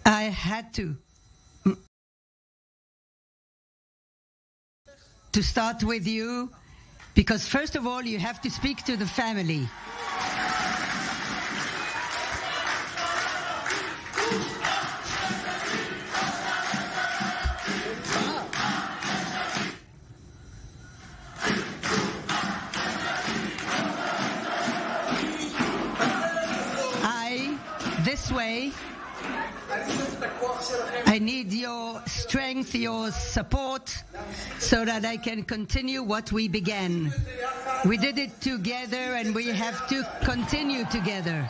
I had to start with you, because first of all, you have to speak to the family. This way, I need your strength, your support, so that I can continue what we began. We did it together, and we have to continue together.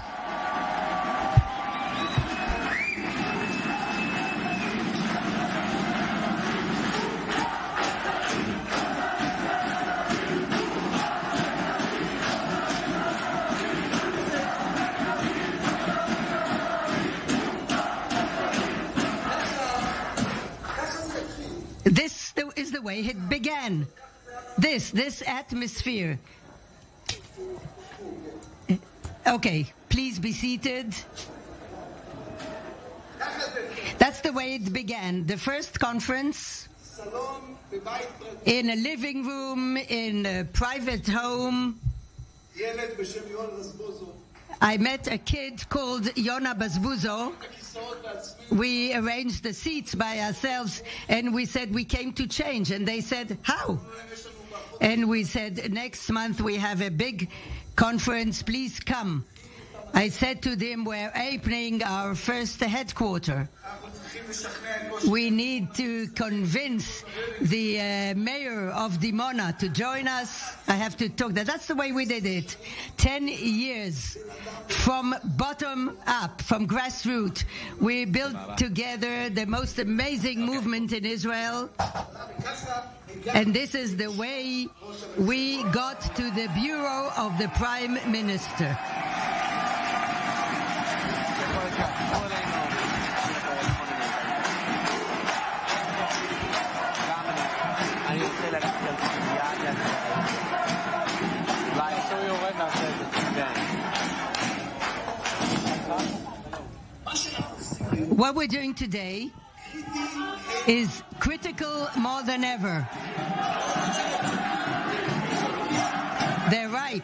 This is the way it began. This atmosphere. Okay, please be seated. That's the way it began. The first conference in a living room, in a private home. I met a kid called Yona Bazbuzo. We arranged the seats by ourselves, and we said we came to change. And they said, how? And we said, next month we have a big conference, please come. I said to them, we're opening our first headquarters. We need to convince the mayor of Dimona to join us. I have to talk that. That's the way we did it. 10 years from bottom up, from grassroots. We built together the most amazing movement in Israel. And this is the way we got to the bureau of the Prime Minister. What we're doing today is critical more than ever. They're right.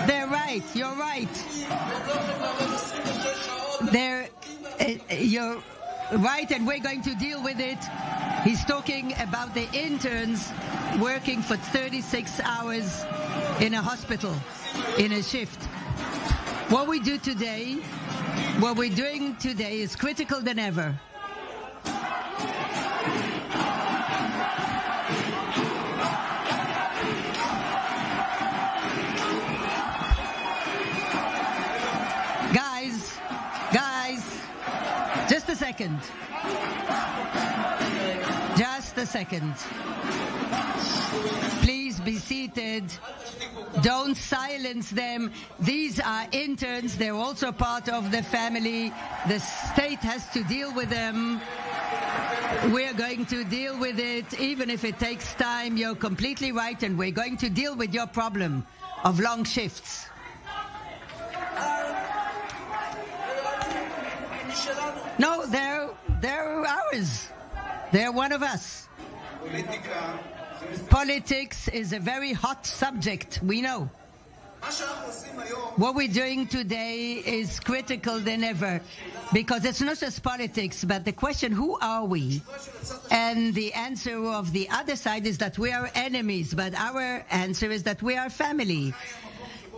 They're right. You're right. You're right, and we're going to deal with it. He's talking about the interns working for 36 hours in a hospital, in a shift. What we're doing today is critical than ever. Guys, just a second. Just a second. Please be seated. Don't silence them. These are interns. They're also part of the family. The state has to deal with them. We're going to deal with it, even if it takes time. You're completely right, and we're going to deal with your problem of long shifts. No, they're ours. They're one of us. Politics is a very hot subject, we know. What we're doing today is critical than ever, because it's not just politics, but the question, who are we? And the answer of the other side is that we are enemies, but our answer is that we are family.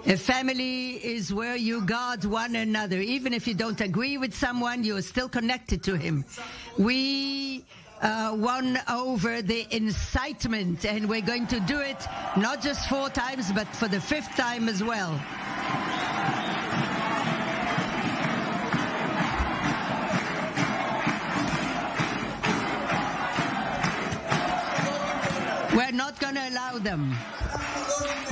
A family is where you guard one another. Even if you don't agree with someone, you are still connected to him. We won over the incitement, and we're going to do it not just 4 times, but for the 5th time as well. We're not going to allow them.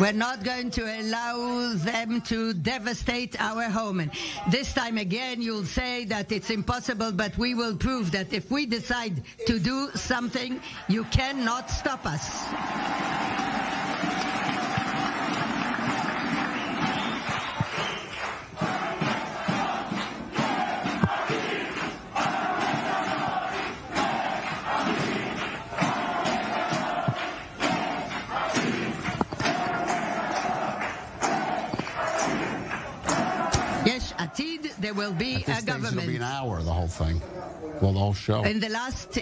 We're not going to allow them to devastate our home. And this time again, you'll say that it's impossible, but we will prove that if we decide to do something, you cannot stop us. there will be a government. It'll be an hour, the whole thing. Well, the whole show. In the last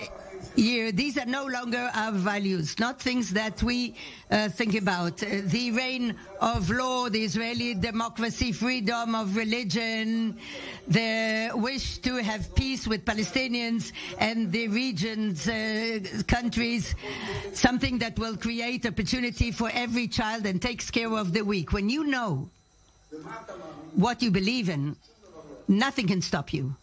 year, these are no longer our values, not things that we think about. The reign of law, the Israeli democracy, freedom of religion, the wish to have peace with Palestinians and the region's countries, something that will create opportunity for every child and takes care of the weak. When you know what you believe in, nothing can stop you.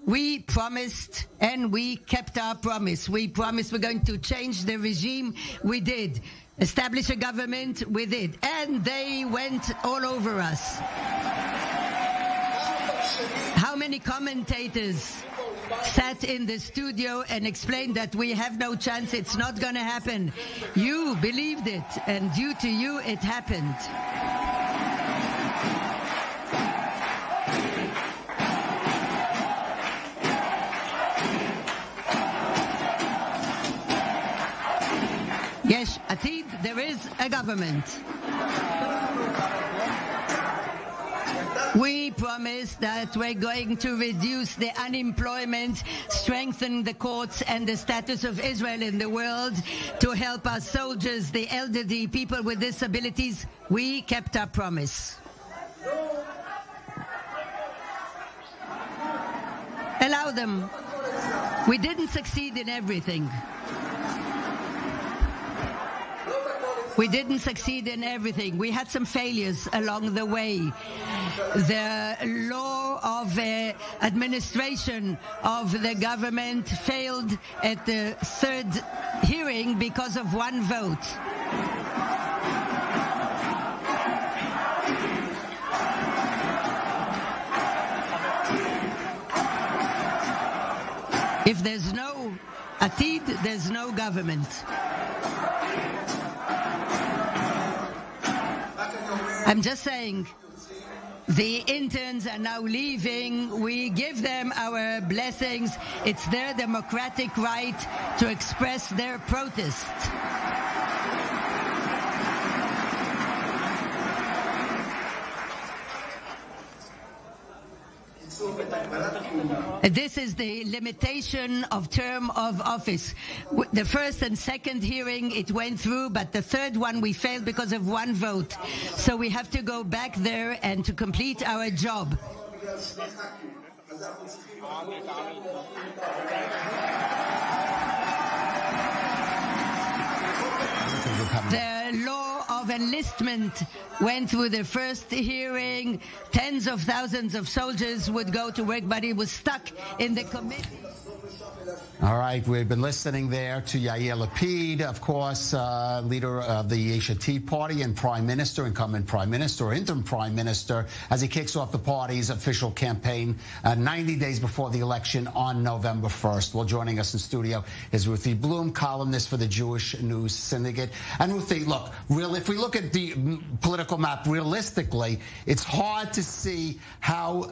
We promised and we kept our promise. We promised we're going to change the regime. We did. Establish a government. We did. And they went all over us. How many commentators sat in the studio and explained that we have no chance, it's not going to happen? You believed it, and due to you, it happened. Yes, Atid, there is a government. We promised that we're going to reduce the unemployment, strengthen the courts and the status of Israel in the world, to help our soldiers, the elderly, people with disabilities. We kept our promise. Allow them. We didn't succeed in everything. We didn't succeed in everything. We had some failures along the way. The law of administration of the government failed at the third hearing because of one vote. If there's no Atid, there's no government. I'm just saying, the interns are now leaving. We give them our blessings. It's their democratic right to express their protest. This is the limitation of term of office. The first and second hearing, it went through, but the third one we failed because of one vote. So we have to go back there and to complete our job. The law of enlistment went through the first hearing. Tens of thousands of soldiers would go to work, but it was stuck in the committee. All right, we've been listening there to Yair Lapid, of course, leader of the Yesh Atid party and prime minister, incumbent prime minister, or interim prime minister, as he kicks off the party's official campaign 90 days before the election on November 1st. Well, joining us in studio is Ruthie Bloom, columnist for the Jewish News Syndicate. And Ruthie, look, if we look at the political map realistically, it's hard to see how